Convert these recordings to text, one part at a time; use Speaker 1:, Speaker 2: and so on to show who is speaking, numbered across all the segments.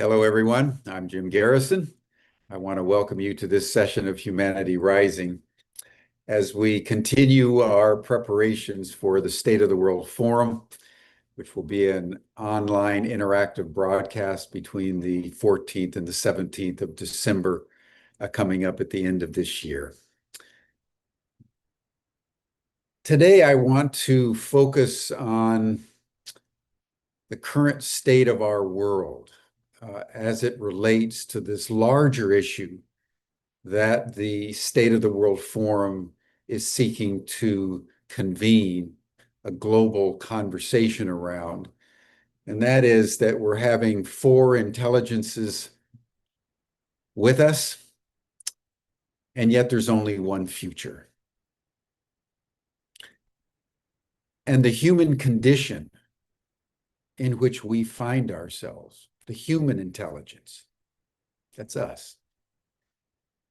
Speaker 1: Hello, everyone. I'm Jim Garrison. I want to welcome you to this session of Humanity Rising as we continue our preparations for the State of the World Forum, which will be an online interactive broadcast between the 14th and the 17th of December, coming up at the end of this year. Today, I want to focus on the current state of our world as it relates to this larger issue that the State of the World Forum is seeking to convene a global conversation around. And that is that we're having four intelligences with us, and yet there's only one future. And the human condition in which we find ourselves, the human intelligence, that's us,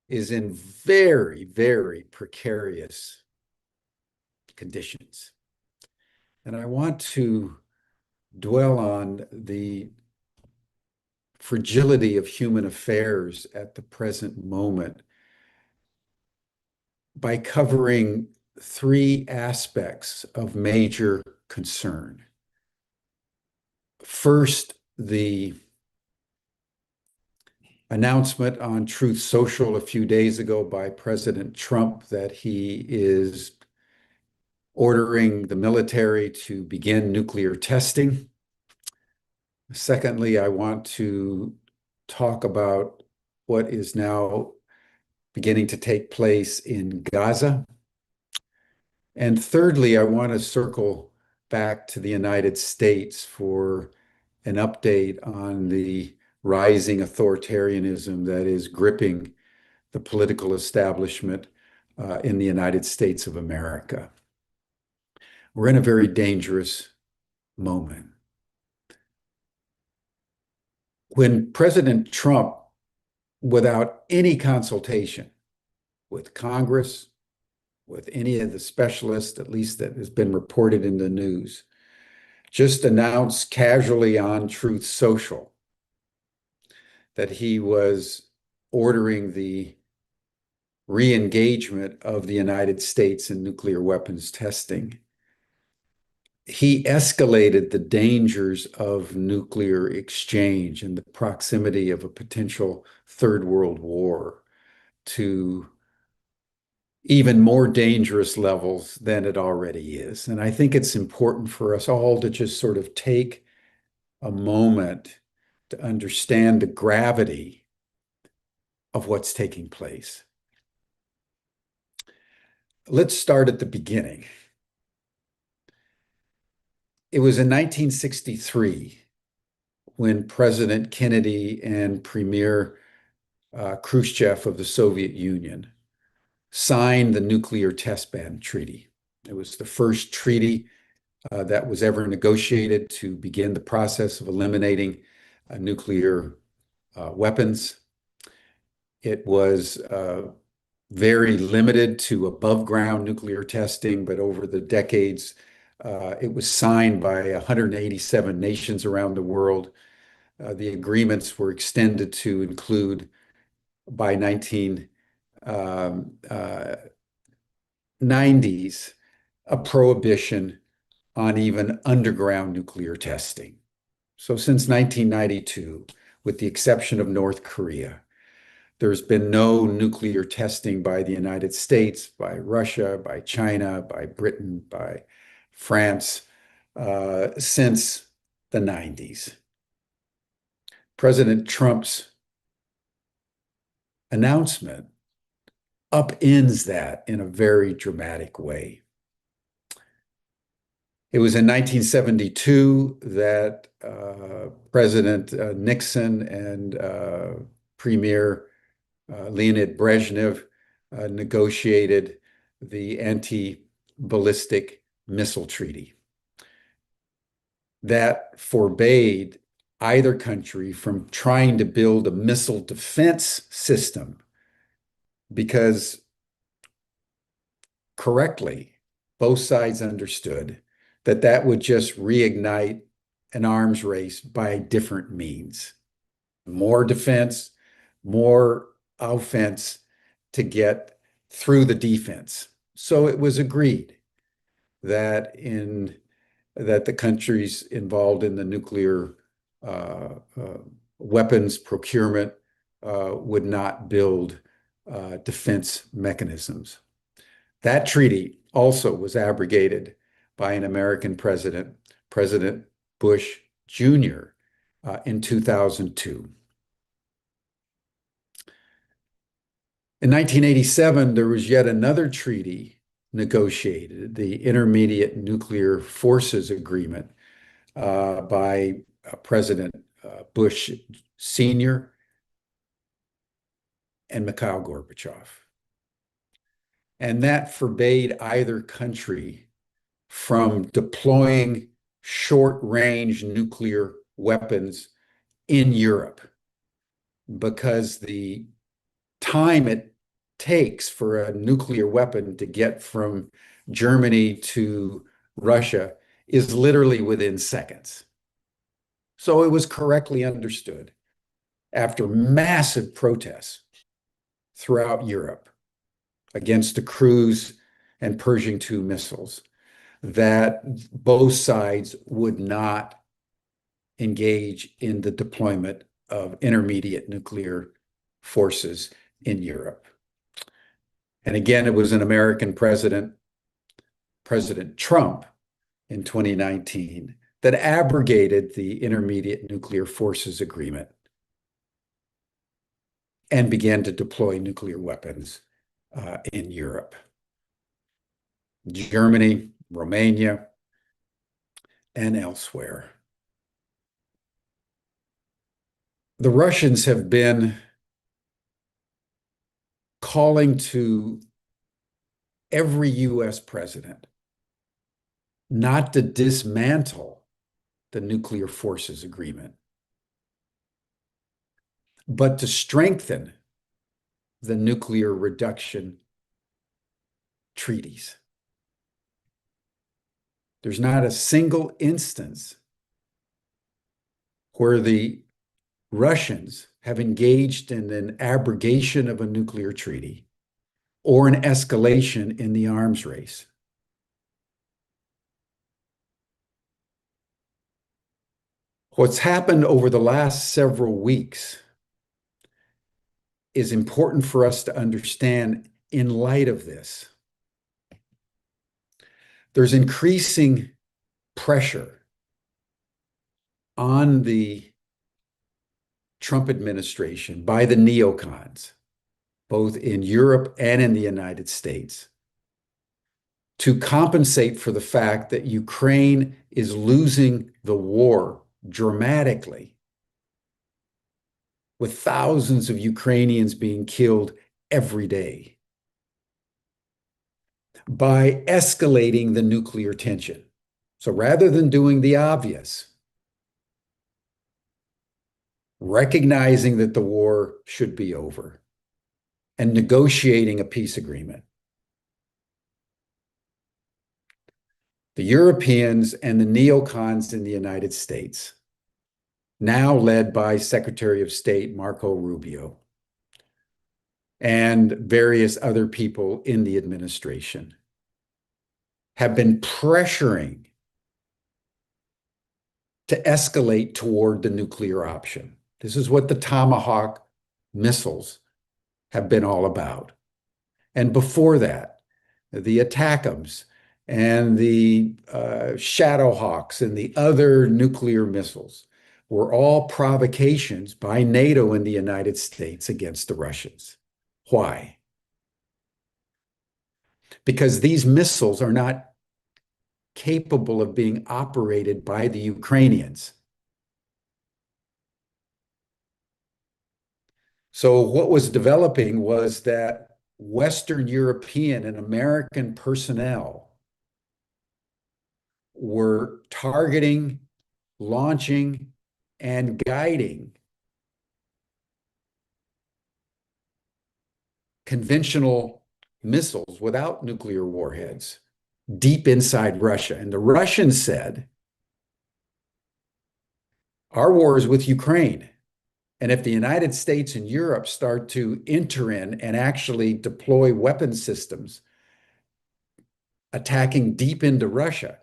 Speaker 1: is in very, very precarious conditions. And I want to dwell on the fragility of human affairs at the present moment by covering three aspects of major concern. First, the announcement on Truth Social a few days ago by President Trump that he is ordering the military to begin nuclear testing. Secondly, I want to talk about what is now beginning to take place in Gaza. And thirdly, I want to circle back to the United States for an update on the rising authoritarianism that is gripping the political establishment in the United States of America. We're in a very dangerous moment. When President Trump, without any consultation with Congress, with any of the specialists, at least that has been reported in the news, just announced casually on Truth Social that he was ordering the re-engagement of the United States in nuclear weapons testing. He escalated the dangers of nuclear exchange and the proximity of a potential third world war to even more dangerous levels than it already is. And I think it's important for us all to just sort of take a moment to understand the gravity of what's taking place. Let's start at the beginning. It was in 1963 when President Kennedy and Premier Khrushchev of the Soviet Union signed the Nuclear Test Ban Treaty. It was the first treaty that was ever negotiated to begin the process of eliminating nuclear weapons. It was very limited to above ground nuclear testing, but over the decades, it was signed by 187 nations around the world. The agreements were extended to include, by 1990s, a prohibition on even underground nuclear testing. So since 1992, with the exception of North Korea, there's been no nuclear testing by the United States, by Russia, by China, by Britain, by France, since the 90s. President Trump's announcement upends that in a very dramatic way. It was in 1972 that President Nixon and Premier Leonid Brezhnev negotiated the anti-ballistic missile treaty that forbade either country from trying to build a missile defense system because correctly, both sides understood that that would just reignite an arms race by different means. more defense, more offense to get through the defense. So it was agreed that the countries involved in the nuclear weapons procurement would not build defense mechanisms. That treaty also was abrogated by an American president, President Bush Jr., in 2002. In 1987, there was yet another treaty negotiated, the Intermediate Nuclear Forces Agreement, by President Bush Sr. and Mikhail Gorbachev. And that forbade either country from deploying short-range nuclear weapons in Europe, because the time it takes for a nuclear weapon to get from Germany to Russia is literally within seconds. So it was correctly understood, after massive protests throughout Europe against the cruise and Pershing II missiles, that both sides would not engage in the deployment of intermediate nuclear forces in Europe. And again, it was an American president, President Trump, in 2019, that abrogated the Intermediate Nuclear Forces Agreement and began to deploy nuclear weapons in Europe. Germany, Romania, and elsewhere. The Russians have been calling to every US president not to dismantle the Nuclear Forces Agreement, but to strengthen the nuclear reduction treaties. There's not a single instance where the Russians have engaged in an abrogation of a nuclear treaty or an escalation in the arms race. What's happened over the last several weeks is important for us to understand in light of this. There's increasing pressure on the Trump administration by the neocons, both in Europe and in the United States, to compensate for the fact that Ukraine is losing the war dramatically, with thousands of Ukrainians being killed every day, by escalating the nuclear tension. So rather than doing the obvious, recognizing that the war should be over and negotiating a peace agreement, the Europeans and the neocons in the United States, now led by Secretary of State Marco Rubio and various other people in the administration, have been pressuring to escalate toward the nuclear option. This is what the Tomahawk missiles have been all about. And before that, the ATACMS and the Shadowhawks and the other nuclear missiles were all provocations by NATO and the United States against the Russians. Why? Because these missiles are not capable of being operated by the Ukrainians. So what was developing was that Western European and American personnel were targeting, launching, and guiding conventional missiles without nuclear warheads deep inside Russia. And the Russians said, our war is with Ukraine. And if the United States and Europe start to enter in and actually deploy weapon systems attacking deep into Russia,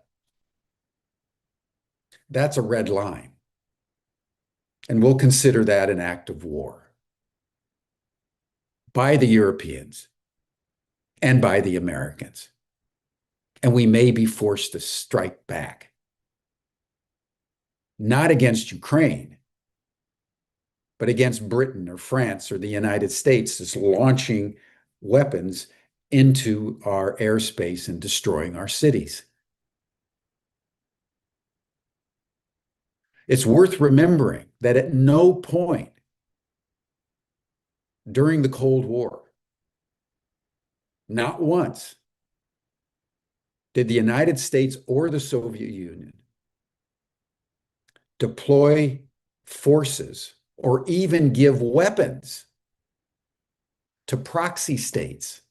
Speaker 1: that's a red line. And we'll consider that an act of war by the Europeans and by the Americans. And we may be forced to strike back, not against Ukraine, but against Britain or France or the United States that's launching weapons into our airspace and destroying our cities. It's worth remembering that at no point during the Cold War, not once, did the United States or the Soviet Union deploy forces or even give weapons to proxy states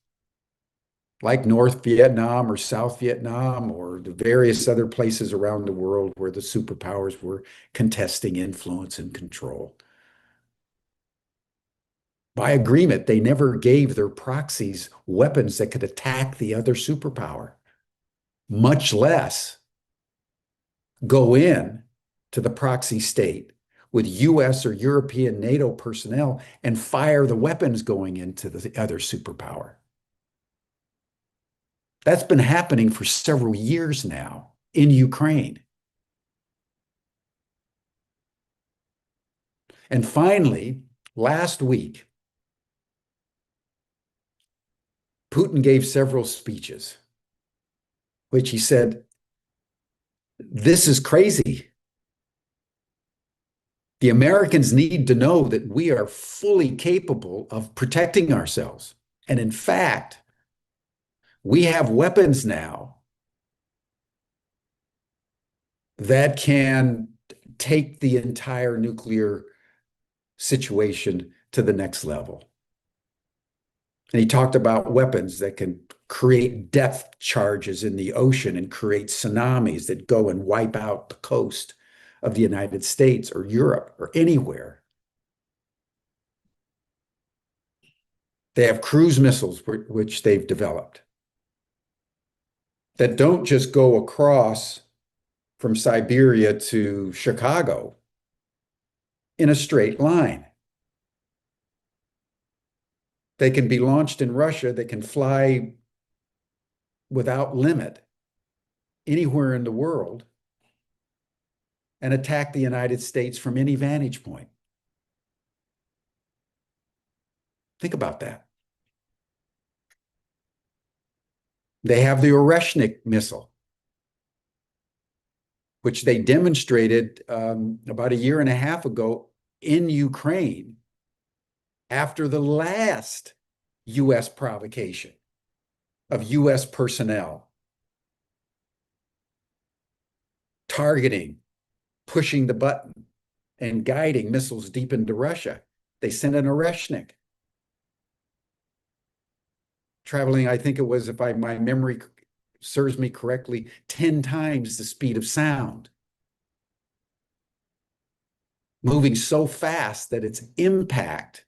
Speaker 1: like North Vietnam or South Vietnam or the various other places around the world where the superpowers were contesting influence and control. By agreement, they never gave their proxies weapons that could attack the other superpower, much less go in to the proxy state with US or European NATO personnel and fire the weapons going into the other superpower. That's been happening for several years now in Ukraine. And finally, last week, Putin gave several speeches, which he said, this is crazy. The Americans need to know that we are fully capable of protecting ourselves. And in fact, we have weapons now that can take the entire nuclear situation to the next level. And he talked about weapons that can create depth charges in the ocean and create tsunamis that go and wipe out the coast of the United States or Europe or anywhere. They have cruise missiles, which they've developed, that don't just go across from Siberia to Chicago in a straight line. They can be launched in Russia. They can fly without limit anywhere in the world and attack the United States from any vantage point. Think about that. They have the Oreshnik missile, which they demonstrated about a year and a half ago in Ukraine after the last US provocation of US personnel targeting, pushing the button, and guiding missiles deep into Russia. They sent an Oreshnik traveling, I think it was, if my memory serves me correctly, 10 times the speed of sound, moving so fast that its impact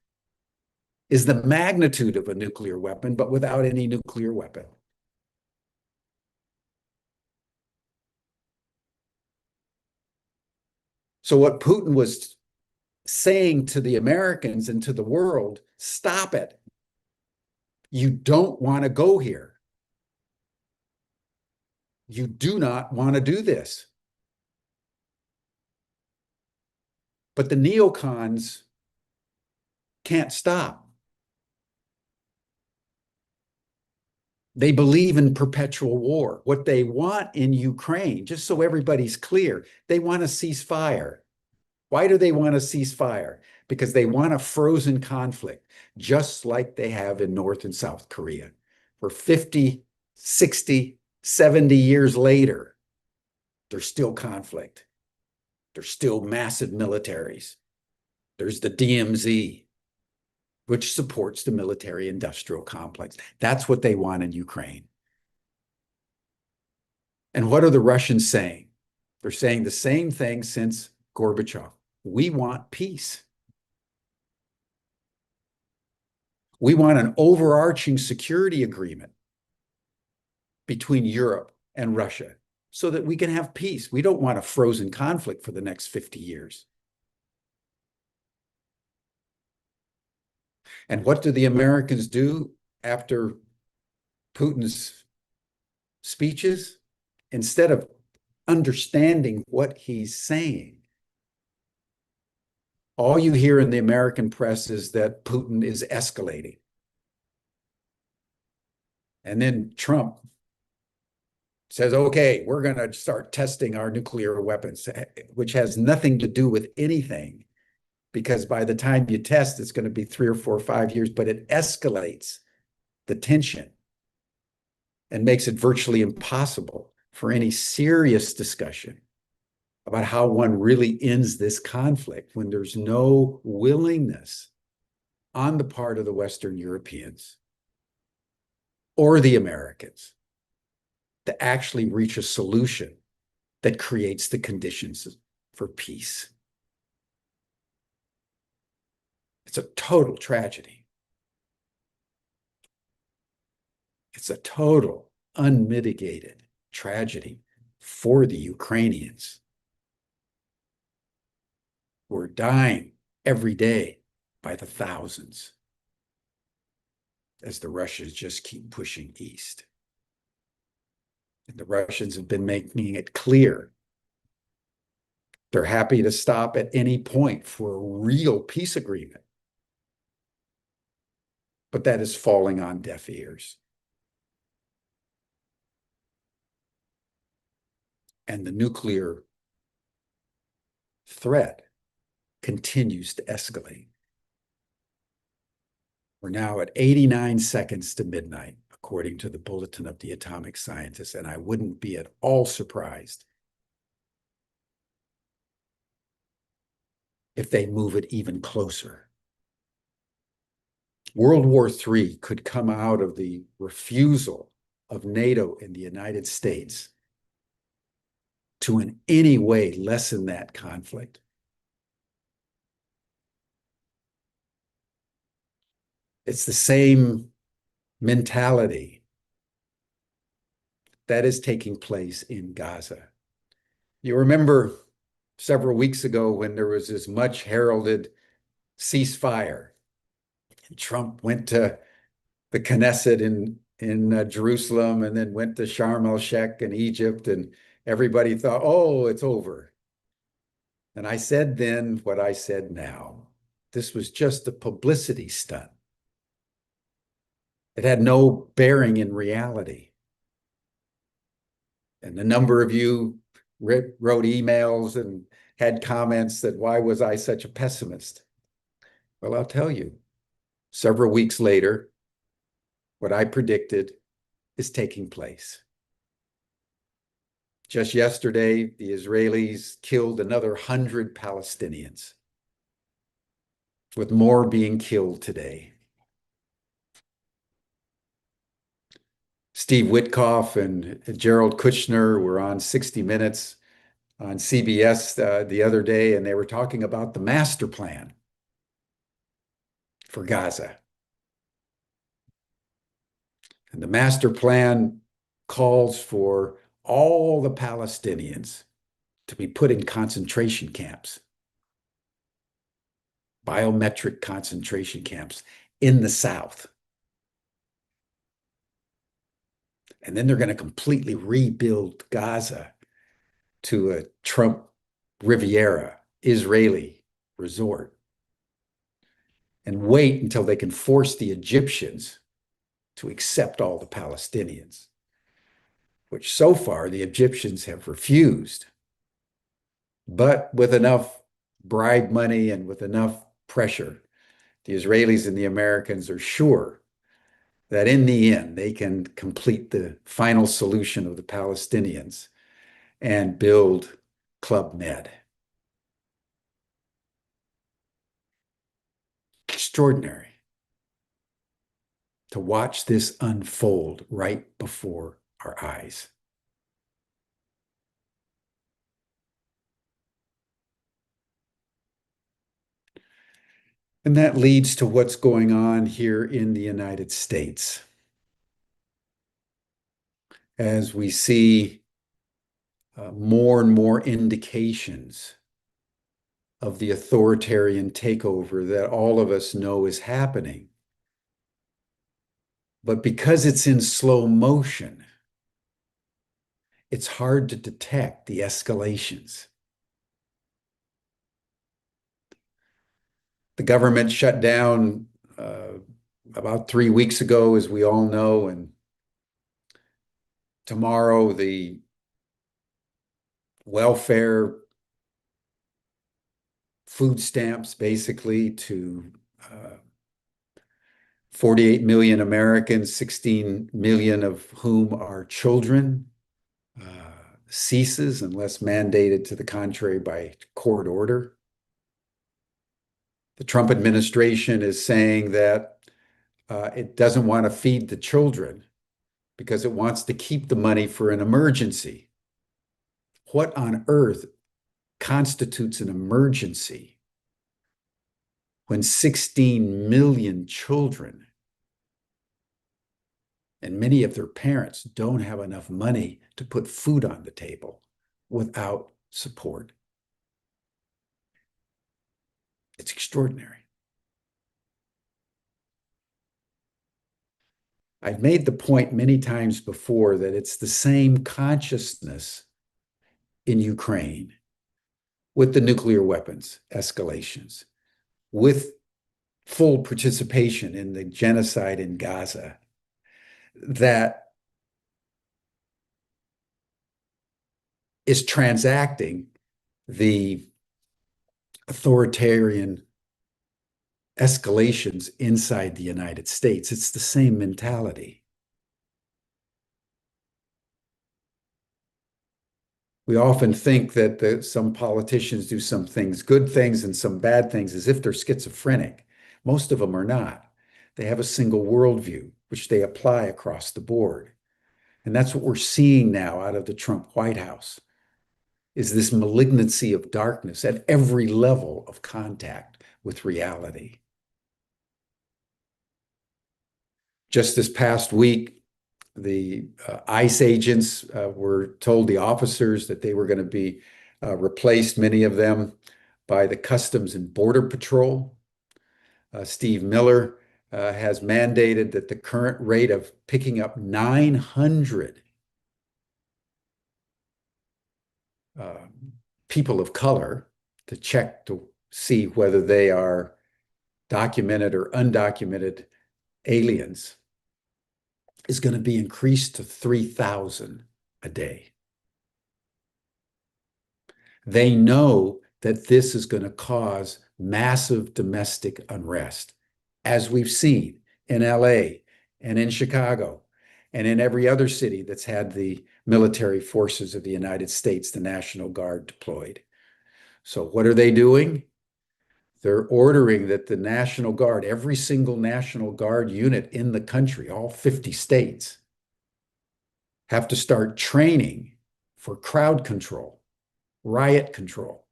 Speaker 1: is the magnitude of a nuclear weapon, but without any nuclear weapon. So what Putin was saying to the Americans and to the world, stop it. You don't want to go here. You do not want to do this. But the neocons can't stop. They believe in perpetual war. What they want in Ukraine, just so everybody's clear, they want a ceasefire. Why do they want a ceasefire? Because they want a frozen conflict, just like they have in North and South Korea. For 50, 60, 70 years later, there's still conflict. There's still massive militaries. There's the DMZ, which supports the military-industrial complex. That's what they want in Ukraine. And what are the Russians saying? They're saying the same thing since Gorbachev. We want peace. We want an overarching security agreement between Europe and Russia so that we can have peace. We don't want a frozen conflict for the next 50 years. And what do the Americans do after Putin's speeches? Instead of understanding what he's saying, all you hear in the American press is that Putin is escalating. And then Trump says, okay, we're going to start testing our nuclear weapons, which has nothing to do with anything, because by the time you test, it's going to be 3 or 4 or 5 years, but it escalates the tension and makes it virtually impossible for any serious discussion about how one really ends this conflict when there's no willingness on the part of the Western Europeans or the Americans to actually reach a solution that creates the conditions for peace. It's a total tragedy. It's a total unmitigated tragedy for the Ukrainians who are dying every day by the thousands as the Russians just keep pushing east. And the Russians have been making it clear they're happy to stop at any point for a real peace agreement. But that is falling on deaf ears. And the nuclear threat continues to escalate. We're now at 89 seconds to midnight, according to the Bulletin of the Atomic Scientists, and I wouldn't be at all surprised if they move it even closer. World War III could come out of the refusal of NATO and the United States to in any way lessen that conflict. It's the same mentality that is taking place in Gaza. You remember several weeks ago when there was this much heralded ceasefire. And Trump went to the Knesset in Jerusalem and then went to Sharm el-Sheikh in Egypt, and everybody thought, oh, it's over. And I said then what I said now. This was just a publicity stunt. It had no bearing in reality. And a number of you wrote emails and had comments that why was I such a pessimist? Well, I'll tell you, several weeks later, what I predicted is taking place. Just yesterday, the Israelis killed another 100 Palestinians, with more being killed today. Steve Witkoff and Jared Kushner were on 60 Minutes on CBS the other day, and they were talking about the master plan for Gaza. And the master plan calls for all the Palestinians to be put in concentration camps, biometric concentration camps in the South. And then they're going to completely rebuild Gaza to a Trump Riviera, Israeli resort, and wait until they can force the Egyptians to accept all the Palestinians, which so far the Egyptians have refused. But with enough bribe money and with enough pressure, the Israelis and the Americans are sure that in the end, they can complete the final solution of the Palestinians and build Club Med. Extraordinary to watch this unfold right before our eyes. And that leads to what's going on here in the United States. As we see more and more indications of the authoritarian takeover that all of us know is happening. But because it's in slow motion, it's hard to detect the escalations. The government shut down about 3 weeks ago, as we all know, and tomorrow the welfare food stamps basically to 48 million Americans, 16 million of whom are children, uh, ceases unless mandated to the contrary by court order. The Trump administration is saying that it doesn't want to feed the children because it wants to keep the money for an emergency. What on earth constitutes an emergency when 16 million children and many of their parents don't have enough money to put food on the table without support? It's extraordinary. I've made the point many times before that it's the same consciousness in Ukraine with the nuclear weapons escalations, with full participation in the genocide in Gaza, that is transacting the authoritarian escalations inside the United States. It's the same mentality. We often think that some politicians do some things, good things and some bad things, as if they're schizophrenic. Most of them are not. They have a single worldview, which they apply across the board. And that's what we're seeing now out of the Trump White House, is this malignancy of darkness at every level of contact with reality. Just this past week, the ICE agents were told, the officers, that they were going to be replaced, many of them, by the Customs and Border Patrol. Steve Miller has mandated that the current rate of picking up 900 people of color to check to see whether they are documented or undocumented aliens is going to be increased to 3,000 a day. They know that this is going to cause massive domestic unrest, as we've seen in LA and in Chicago and in every other city that's had the military forces of the United States, the National Guard, deployed. So what are they doing? They're ordering that the National Guard, every single National Guard unit in the country, all 50 states, have to start training for crowd control, riot control,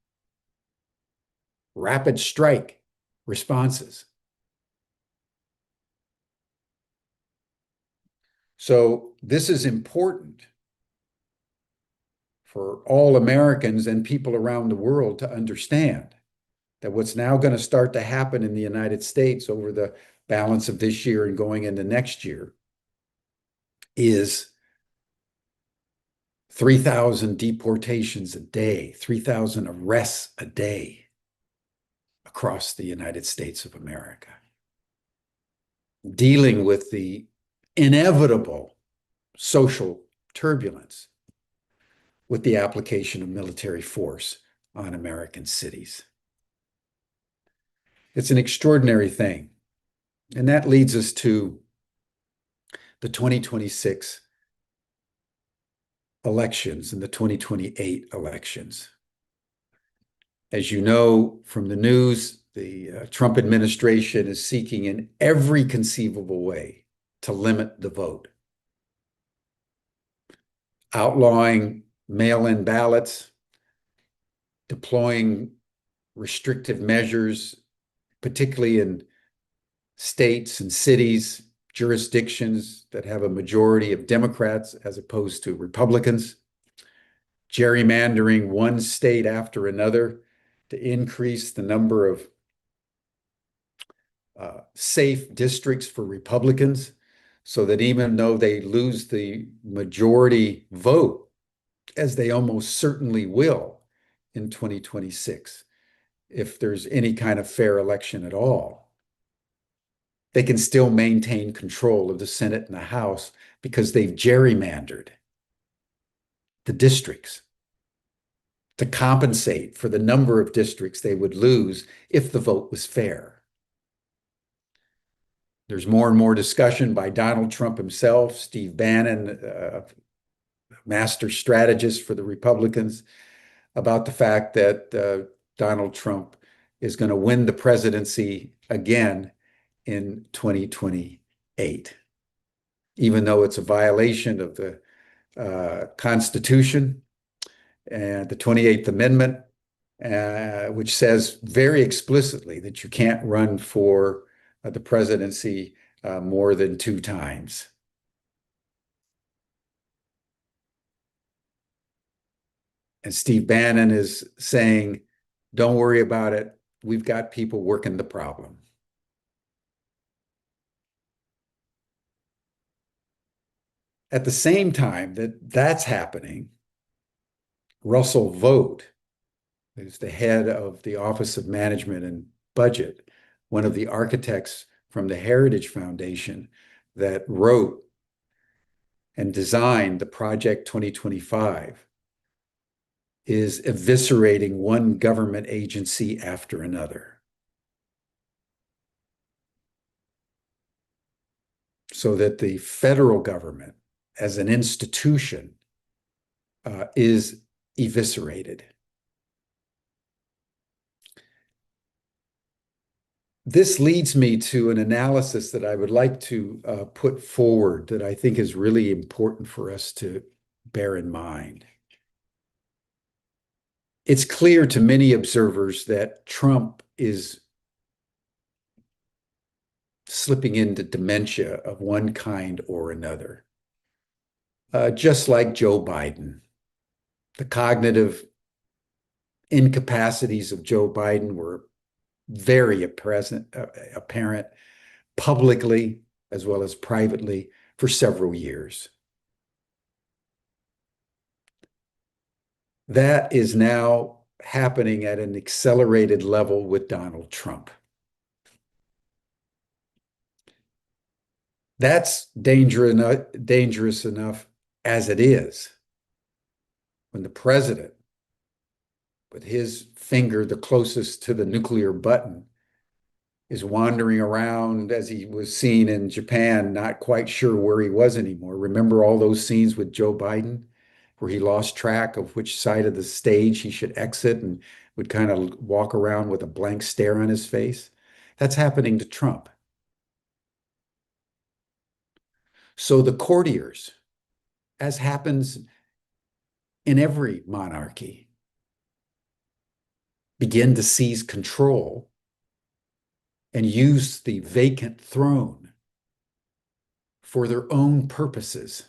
Speaker 1: rapid strike responses. So this is important for all Americans and people around the world to understand that what's now going to start to happen in the United States over the balance of this year and going into next year is 3,000 deportations a day, 3,000 arrests a day across the United States of America, dealing with the inevitable social turbulence with the application of military force on American cities. It's an extraordinary thing. And that leads us to the 2026 elections and the 2028 elections. As you know from the news, the Trump administration is seeking in every conceivable way to limit the vote, outlawing mail-in ballots, deploying restrictive measures particularly in states and cities, jurisdictions that have a majority of Democrats as opposed to Republicans, gerrymandering one state after another to increase the number of safe districts for Republicans, so that even though they lose the majority vote, as they almost certainly will in 2026, if there's any kind of fair election at all, they can still maintain control of the Senate and the House because they've gerrymandered the districts to compensate for the number of districts they would lose if the vote was fair. There's more and more discussion by Donald Trump himself, Steve Bannon, master strategist for the Republicans, about the fact that Donald Trump is going to win the presidency again in 2028, even though it's a violation of the Constitution and the 28th Amendment, which says very explicitly that you can't run for the presidency more than 2 times. And Steve Bannon is saying, don't worry about it. We've got people working the problem. At the same time that that's happening, Russell Vought, who's the head of the Office of Management and Budget, one of the architects from the Heritage Foundation that wrote and designed the Project 2025, is eviscerating one government agency after another, so that the federal government as an institution is eviscerated. This leads me to an analysis that I would like to put forward that I think is really important for us to bear in mind. It's clear to many observers that Trump is slipping into dementia of one kind or another, just like Joe Biden. The cognitive incapacities of Joe Biden were very apparent publicly as well as privately for several years. That is now happening at an accelerated level with Donald Trump. That's dangerous enough as it is, when the president, with his finger the closest to the nuclear button, is wandering around, as he was seen in Japan, not quite sure where he was anymore. Remember all those scenes with Joe Biden where he lost track of which side of the stage he should exit and would kind of walk around with a blank stare on his face? That's happening to Trump. So the courtiers, as happens in every monarchy, begin to seize control and use the vacant throne for their own purposes.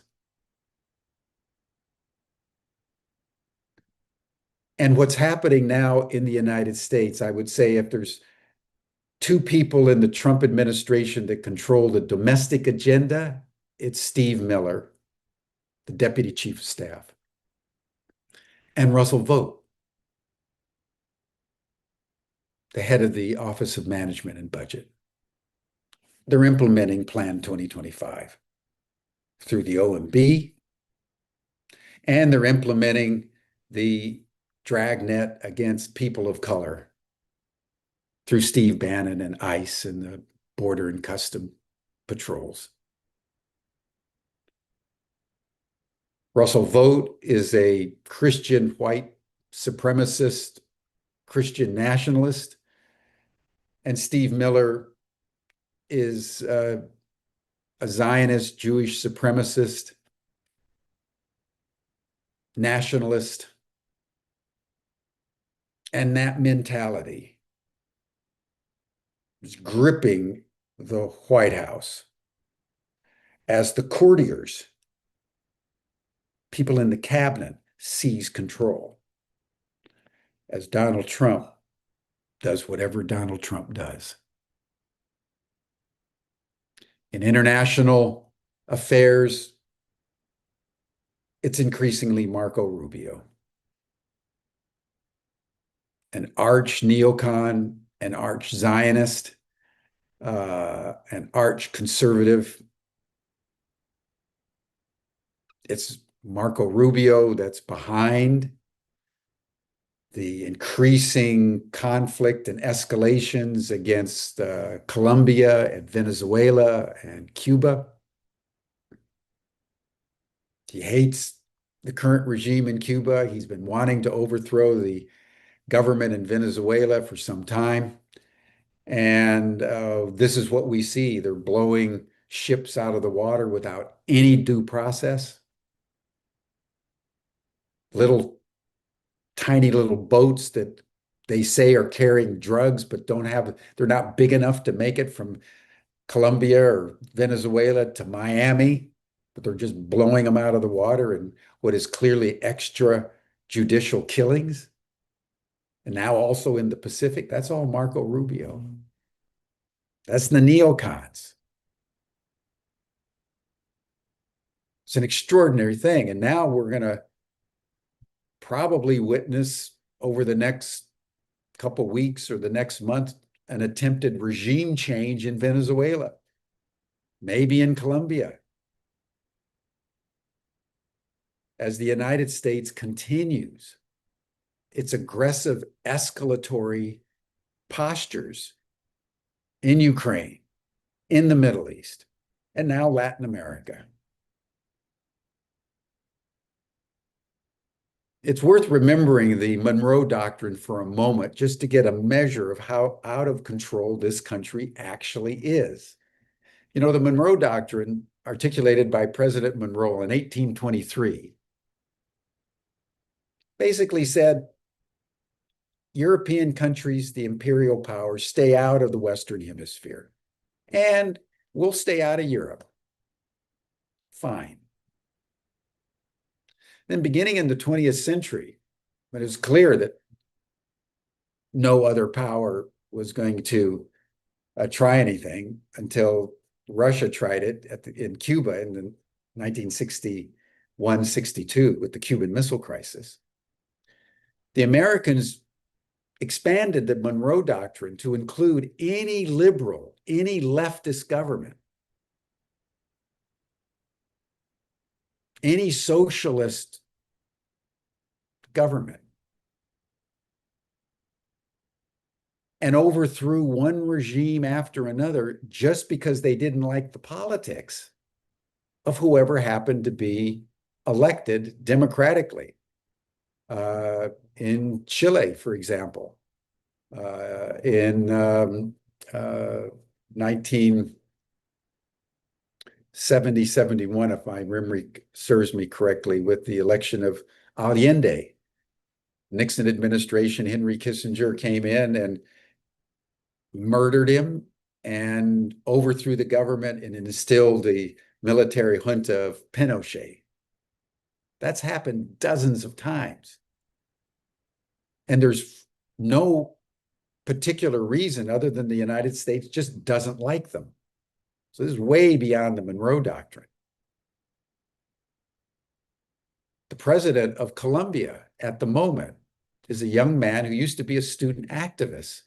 Speaker 1: And what's happening now in the United States, I would say, if there's 2 people in the Trump administration that control the domestic agenda, it's Steve Miller, the deputy chief of staff, and Russell Vought, the head of the Office of Management and Budget. They're implementing Plan 2025 through the OMB, and they're implementing the dragnet against people of color through Steve Bannon and ICE and the Border and Custom Patrols. Russell Vought is a Christian white supremacist, Christian nationalist, and Steve Miller is a Zionist, Jewish supremacist, nationalist. And that mentality is gripping the White House as the courtiers, people in the cabinet, seize control, as Donald Trump does whatever Donald Trump does. In international affairs, it's increasingly Marco Rubio, an arch neocon, an arch Zionist, an arch conservative. It's Marco Rubio that's behind the increasing conflict and escalations against Colombia and Venezuela and Cuba. He hates the current regime in Cuba. He's been wanting to overthrow the government in Venezuela for some time. And this is what we see. They're blowing ships out of the water without any due process. Little tiny little boats that they say are carrying drugs, but they're not big enough to make it from Colombia or Venezuela to Miami, but they're just blowing them out of the water in what is clearly extrajudicial killings. And now also in the Pacific, that's all Marco Rubio. That's the neocons. It's an extraordinary thing. And now we're going to probably witness over the next couple of weeks or the next month an attempted regime change in Venezuela, maybe in Colombia, as the United States continues its aggressive escalatory postures in Ukraine, in the Middle East, and now Latin America. It's worth remembering the Monroe Doctrine for a moment just to get a measure of how out of control this country actually is. You know, the Monroe Doctrine, articulated by President Monroe in 1823, basically said European countries, the imperial powers, stay out of the Western Hemisphere, and we'll stay out of Europe. Fine. Then beginning in the 20th century, when it was clear that no other power was going to try anything until Russia tried it in Cuba in the 1961-62 with the Cuban Missile Crisis, the Americans expanded the Monroe Doctrine to include any liberal, any leftist government, any socialist government, and overthrew one regime after another just because they didn't like the politics of whoever happened to be elected democratically. In Chile, for example, in 1970, 71, if my memory serves me correctly, with the election of Allende. Nixon administration, Henry Kissinger came in and murdered him and overthrew the government and instilled the military junta of Pinochet. That's happened dozens of times. And there's no particular reason other than the United States just doesn't like them. So this is way beyond the Monroe Doctrine. The president of Colombia at the moment is a young man who used to be a student activist.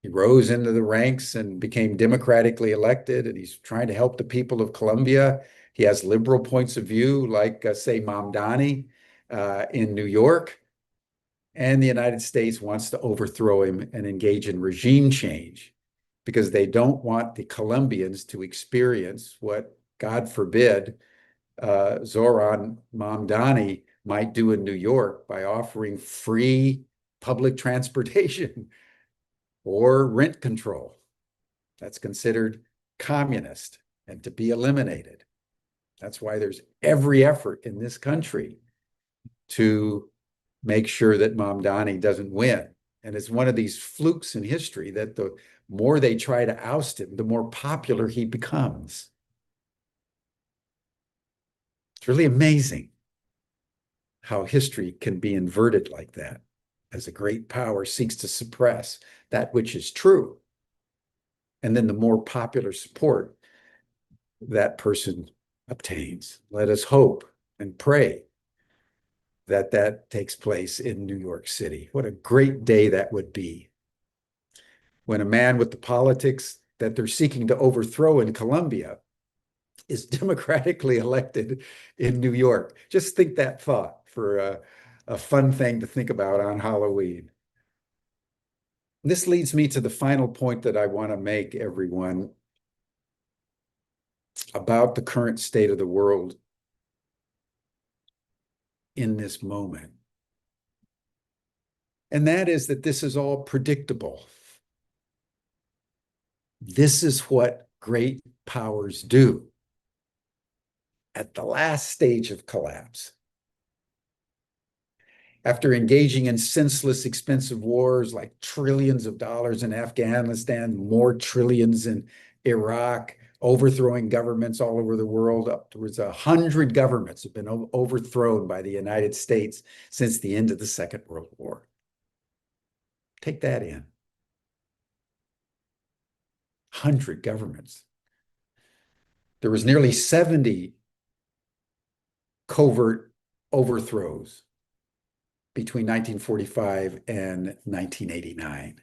Speaker 1: He rose into the ranks and became democratically elected, and he's trying to help the people of Colombia. He has liberal points of view, like, say, Mamdani in New York. And the United States wants to overthrow him and engage in regime change because they don't want the Colombians to experience what, God forbid, Zoran Mamdani might do in New York by offering free public transportation or rent control. That's considered communist and to be eliminated. That's why there's every effort in this country to make sure that Mamdani doesn't win And it's one of these flukes in history that the more they try to oust him, the more popular he becomes. It's really amazing how history can be inverted like that, as a great power seeks to suppress that which is true. And then the more popular support that person obtains. Let us hope and pray that that takes place in New York City. What a great day that would be when a man with the politics that they're seeking to overthrow in Colombia is democratically elected in New York. Just think that thought for a fun thing to think about on Halloween. This leads me to the final point that I want to make, everyone, about the current state of the world in this moment. And that is that this is all predictable. This is what great powers do. At the last stage of collapse, after engaging in senseless, expensive wars like trillions of dollars in Afghanistan, more trillions in Iraq, overthrowing governments all over the world, upwards of 100 governments have been overthrown by the United States since the end of the Second World War. Take that in. 100 governments. There was nearly 70 covert overthrows between 1945 and 1989,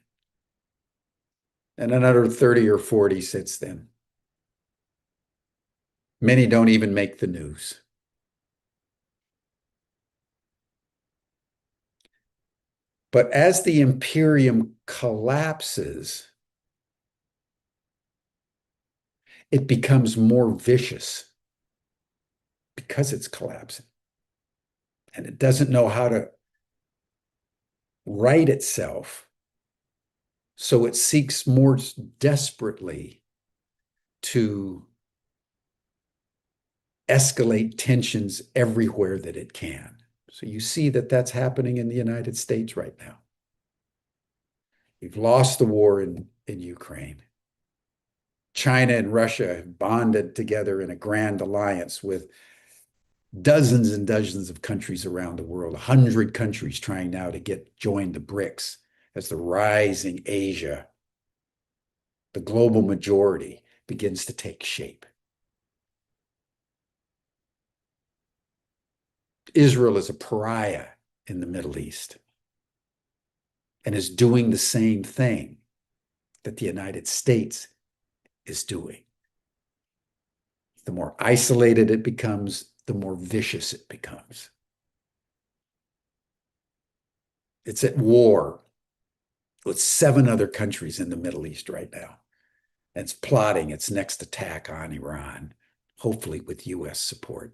Speaker 1: and another 30 or 40 since then. Many don't even make the news. But as the Imperium collapses, it becomes more vicious because it's collapsing. And it doesn't know how to right itself. So it seeks more desperately to escalate tensions everywhere that it can. So you see that that's happening in the United States right now. We've lost the war in Ukraine. China and Russia have bonded together in a grand alliance with dozens and dozens of countries around the world, 100 countries trying now to join the BRICS as the rising Asia, the global majority, begins to take shape. Israel is a pariah in the Middle East and is doing the same thing that the United States is doing. The more isolated it becomes, the more vicious it becomes. It's at war with 7 other countries in the Middle East right now. And it's plotting its next attack on Iran, hopefully with US support.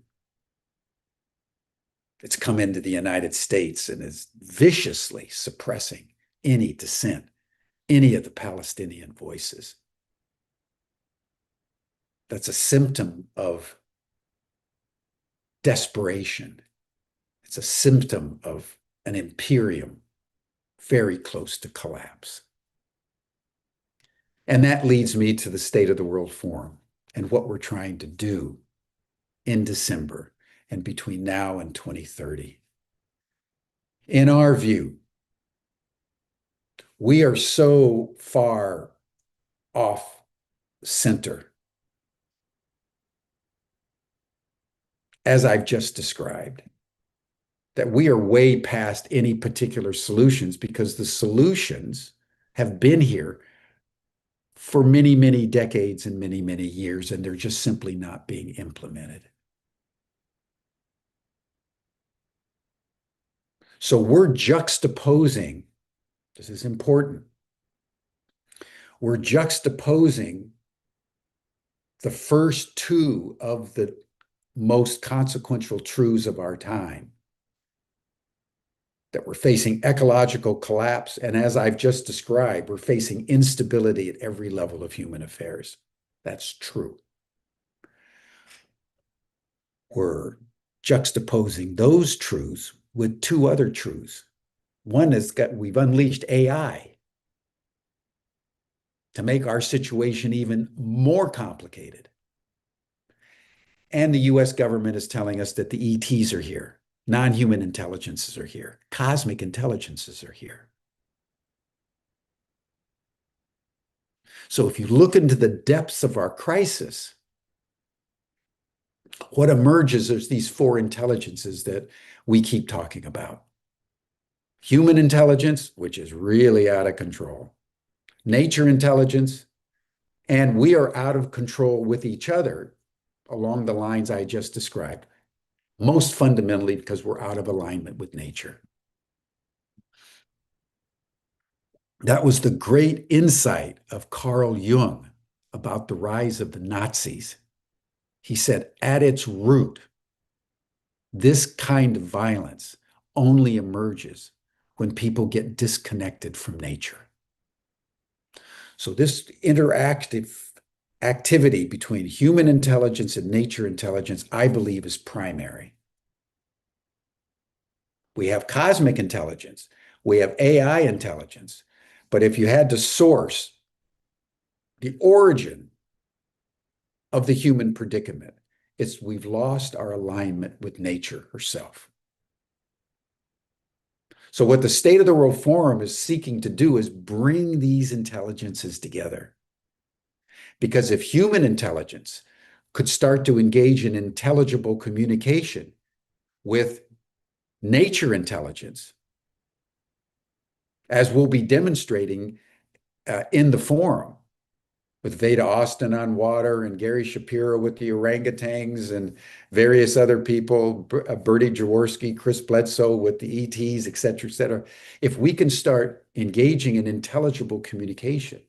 Speaker 1: It's come into the United States and is viciously suppressing any dissent, any of the Palestinian voices. That's a symptom of desperation. It's a symptom of an imperium very close to collapse. And that leads me to the State of the World Forum and what we're trying to do in December and between now and 2030. In our view, we are so far off center, as I've just described, that we are way past any particular solutions because the solutions have been here for many, many decades and many, many years, and they're just simply not being implemented. So we're juxtaposing, this is important, we're juxtaposing the first 2 of the most consequential truths of our time, that we're facing ecological collapse, and as I've just described, we're facing instability at every level of human affairs. That's true. We're juxtaposing those truths with 2 other truths. One is we've unleashed AI to make our situation even more complicated. And the US government is telling us that the ETs are here, non-human intelligences are here, cosmic intelligences are here. So if you look into the depths of our crisis, what emerges is these four intelligences that we keep talking about. Human intelligence, which is really out of control, nature intelligence, and we are out of control with each other along the lines I just described, most fundamentally because we're out of alignment with nature. That was the great insight of Carl Jung about the rise of the Nazis. He said, at its root, this kind of violence only emerges when people get disconnected from nature. So this interactive activity between human intelligence and nature intelligence, I believe, is primary. We have cosmic intelligence. We have AI intelligence. But if you had to source the origin of the human predicament, it's we've lost our alignment with nature herself. So what the State of the World Forum is seeking to do is bring these intelligences together. Because if human intelligence could start to engage in intelligible communication with nature intelligence, as we'll be demonstrating in the forum with Veda Austin on water and Gary Shapiro with the orangutans and various other people, Bertie Jaworski, Chris Bledsoe with the ETs, et cetera, et cetera. If we can start engaging in intelligible communication,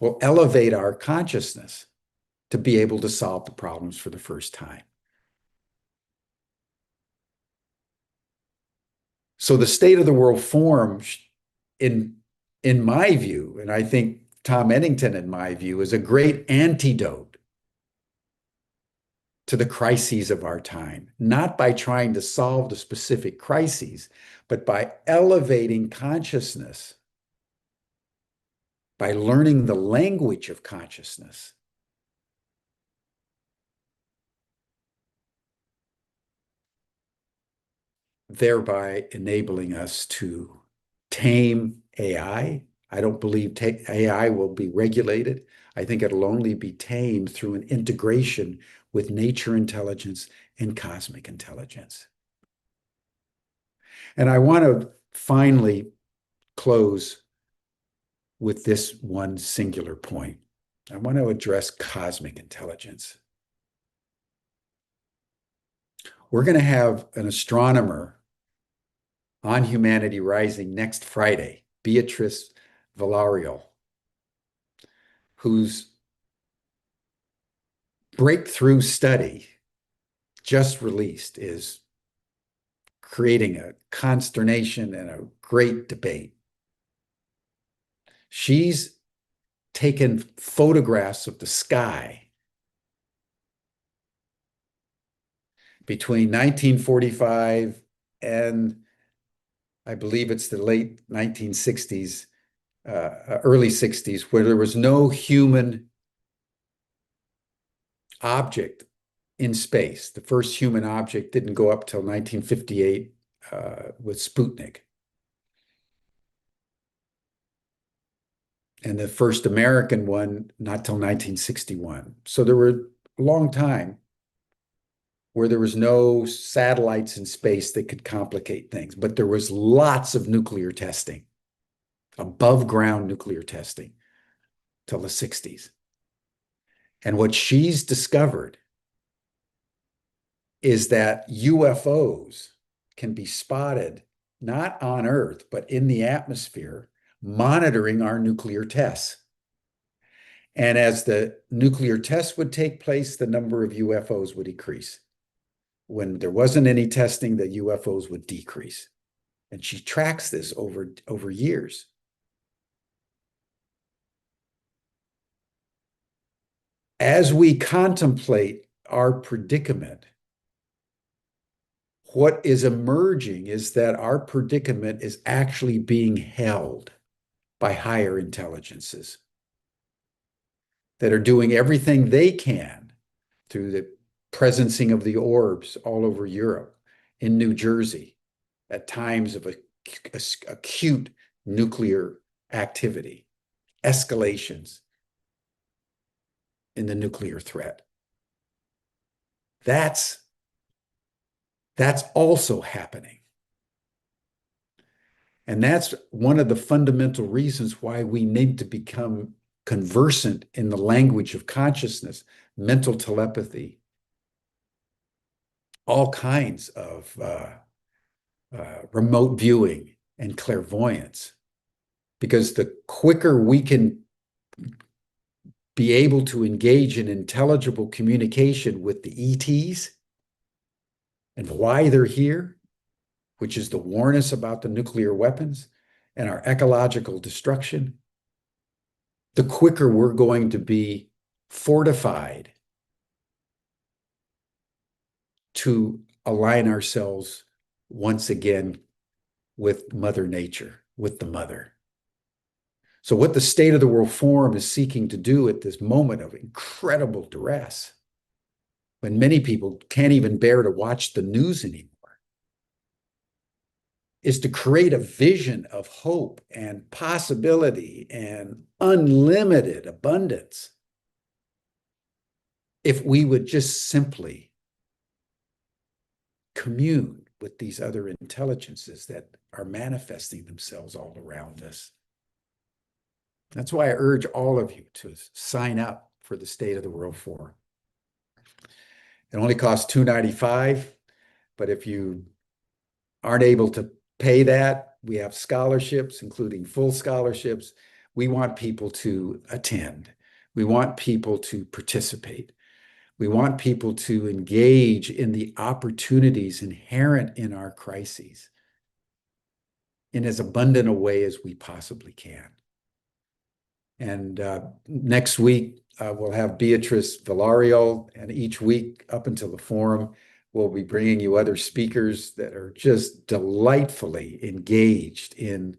Speaker 1: we'll elevate our consciousness to be able to solve the problems for the first time. So the State of the World Forum, in my view, and I think Tom Eddington, in my view, is a great antidote to the crises of our time, not by trying to solve the specific crises, but by elevating consciousness, by learning the language of consciousness. Thereby enabling us to tame AI. I don't believe AI will be regulated. I think it'll only be tamed through an integration with nature intelligence and cosmic intelligence. And I want to finally close with this one singular point. I want to address cosmic intelligence. We're going to have an astronomer on Humanity Rising next Friday, Beatrice Villarreal, whose breakthrough study just released is creating a consternation and a great debate. She's taken photographs of the sky between 1945 and I believe it's the late 1960s, early 60s, where there was no human object in space. The first human object didn't go up till 1958 with Sputnik. And the first American one, not till 1961. So there were a long time where there was no satellites in space that could complicate things, but there was lots of nuclear testing, above ground nuclear testing till the 60s. And what she's discovered is that UFOs can be spotted not on Earth, but in the atmosphere, monitoring our nuclear tests. And as the nuclear tests would take place, the number of UFOs would increase. When there wasn't any testing, the UFOs would decrease. And she tracks this over years. As we contemplate our predicament, What is emerging is that our predicament is actually being held by higher intelligences that are doing everything they can through the presencing of the orbs all over Europe, in New Jersey, at times of acute nuclear activity, escalations in the nuclear threat. That's also happening. And that's one of the fundamental reasons why we need to become conversant in the language of consciousness, mental telepathy, all kinds of remote viewing and clairvoyance. Because the quicker we can be able to engage in intelligible communication with the ETs and why they're here, which is to warn us about the nuclear weapons and our ecological destruction, the quicker we're going to be fortified to align ourselves once again with Mother Nature, with the Mother. So what the State of the World Forum is seeking to do at this moment of incredible duress, when many people can't even bear to watch the news anymore, is to create a vision of hope and possibility and unlimited abundance if we would just simply commune with these other intelligences that are manifesting themselves all around us. That's why I urge all of you to sign up for the State of the World Forum. It only costs $2.95, but if you aren't able to pay that, we have scholarships, including full scholarships. We want people to attend. We want people to participate. We want people to engage in the opportunities inherent in our crises in as abundant a way as we possibly can. And next week, we'll have Beatrice Valario, and each week up until the forum, we'll be bringing you other speakers that are just delightfully engaged in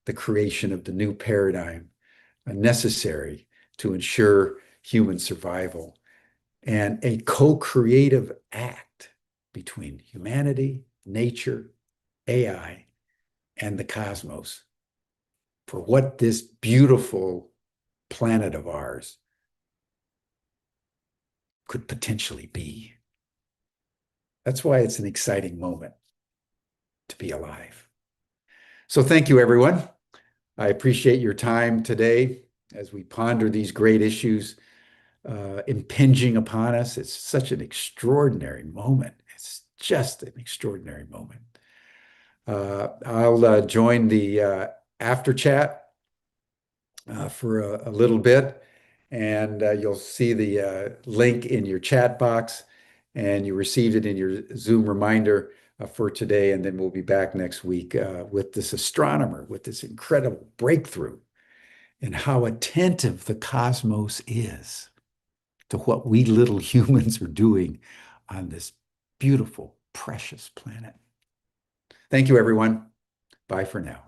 Speaker 1: the creation of the new paradigm necessary to ensure human survival and a co-creative act between humanity, nature, AI, and the cosmos for what this beautiful planet of ours could potentially be. That's why it's an exciting moment to be alive. So thank you, everyone. I appreciate your time today as we ponder these great issues impinging upon us. It's such an extraordinary moment. It's just an extraordinary moment. I'll join the after chat for a little bit, and you'll see the link in your chat box, and you received it in your Zoom reminder for today. And then we'll be back next week with this astronomer, with this incredible breakthrough in how attentive the cosmos is to what we little humans are doing on this beautiful, precious planet. Thank you, everyone. Bye for now.